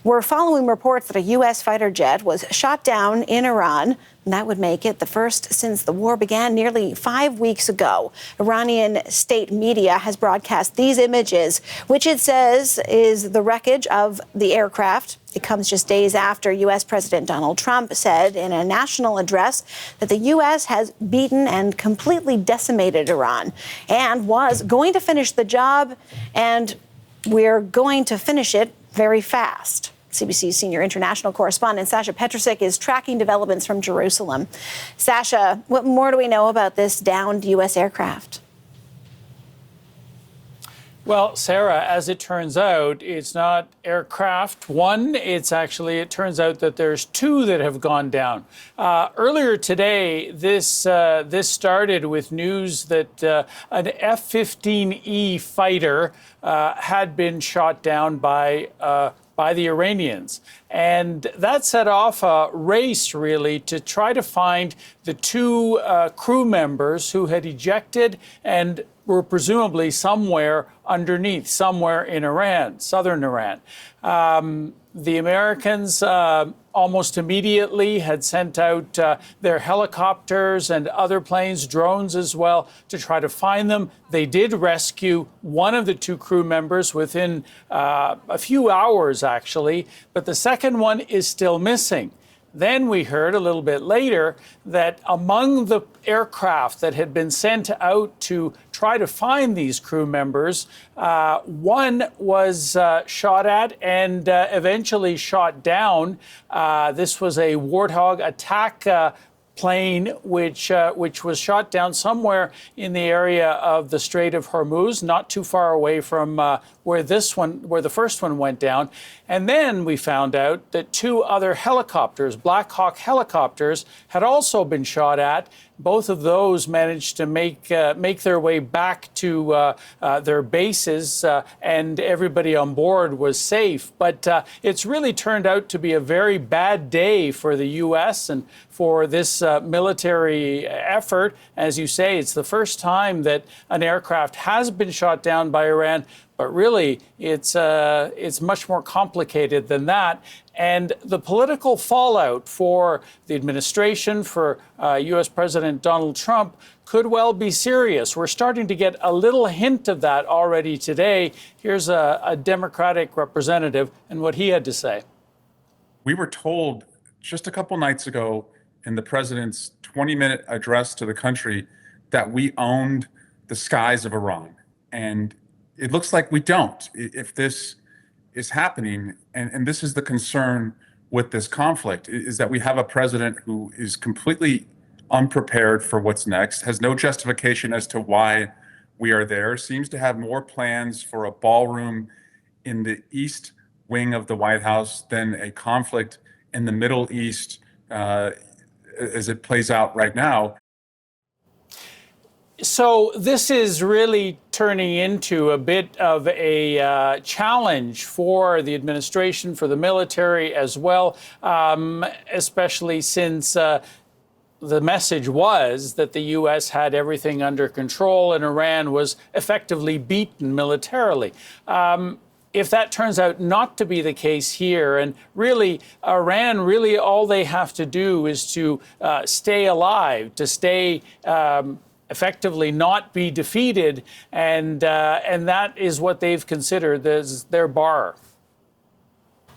We're following reports that a U.S. fighter jet was shot down in Iran. And that would make it the first since the war began nearly 5 weeks ago. Iranian state media has broadcast these images, which it says is the wreckage of the aircraft. It comes just days after U.S. President Donald Trump said in a national address that the U.S. has beaten and completely decimated Iran and was going to finish the job, and we're going to finish it very fast. CBC senior international correspondent Sasha Petrusik is tracking developments from Jerusalem. Sasha, what more do we know about this downed U.S. aircraft? Well, Sarah, as it turns out, it's not aircraft one. It turns out that there's two that have gone down. Earlier today, this started with news that an F-15E fighter had been shot down by the Iranians. And that set off a race, really, to try to find the two crew members who had ejected and were presumably somewhere underneath, somewhere in Iran, southern Iran. The Americans almost immediately had sent out their helicopters and other planes, drones as well, to try to find them. They did rescue one of the two crew members within a few hours, actually, but the second one is still missing. Then we heard a little bit later that among the aircraft that had been sent out to try to find these crew members, one was shot at and eventually shot down. This was a Warthog attack plane, which was shot down somewhere in the area of the Strait of Hormuz, not too far away from where the first one went down. And then we found out that two other helicopters, Black Hawk helicopters, had also been shot at. Both of those managed to make their way back to their bases, and everybody on board was safe. But it's really turned out to be a very bad day for the U.S. and for this military effort. As you say, it's the first time that an aircraft has been shot down by Iran. But really, it's much more complicated than that. And the political fallout for the administration, for U.S. President Donald Trump, could well be serious. We're starting to get a little hint of that already today. Here's a Democratic representative and what he had to say. We were told just a couple nights ago in the president's 20-minute address to the country that we owned the skies of Iran. And it looks like we don't. If this is happening, and this is the concern with this conflict, is that we have a president who is completely unprepared for what's next, has no justification as to why we are there, seems to have more plans for a ballroom in the east wing of the White House than a conflict in the Middle East as it plays out right now. So this is really turning into a bit of a challenge for the administration, for the military as well, especially since the message was that the U.S. had everything under control and Iran was effectively beaten militarily. If that turns out not to be the case here, and really Iran, really all they have to do is to stay alive, to stay effectively not be defeated, and that is what they've considered as their bar.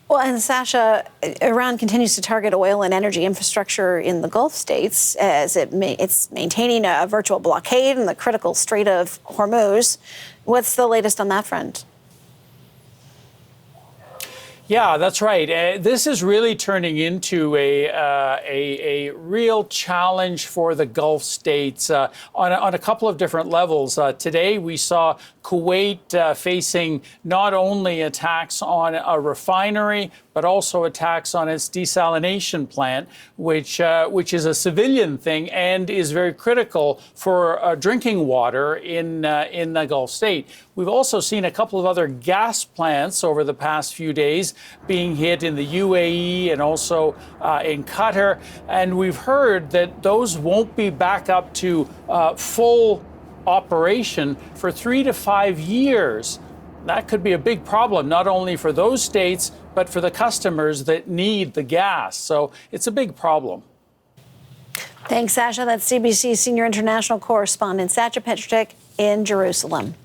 Well, and Sasha, Iran continues to target oil and energy infrastructure in the Gulf states as it's maintaining a virtual blockade in the critical Strait of Hormuz. What's the latest on that front? Yeah, that's right. This is really turning into a real challenge for the Gulf states on a couple of different levels. Today, we saw Kuwait facing not only attacks on a refinery, but also attacks on its desalination plant, which is a civilian thing and is very critical for drinking water in the Gulf state. We've also seen a couple of other gas plants over the past few days being hit in the UAE and also in Qatar. And we've heard that those won't be back up to full operation for 3 to 5 years. that could be a big problem, not only for those states, but for the customers that need the gas. So it's a big problem. Thanks, Sasha. That's CBC senior international correspondent Sasha Petrick in Jerusalem.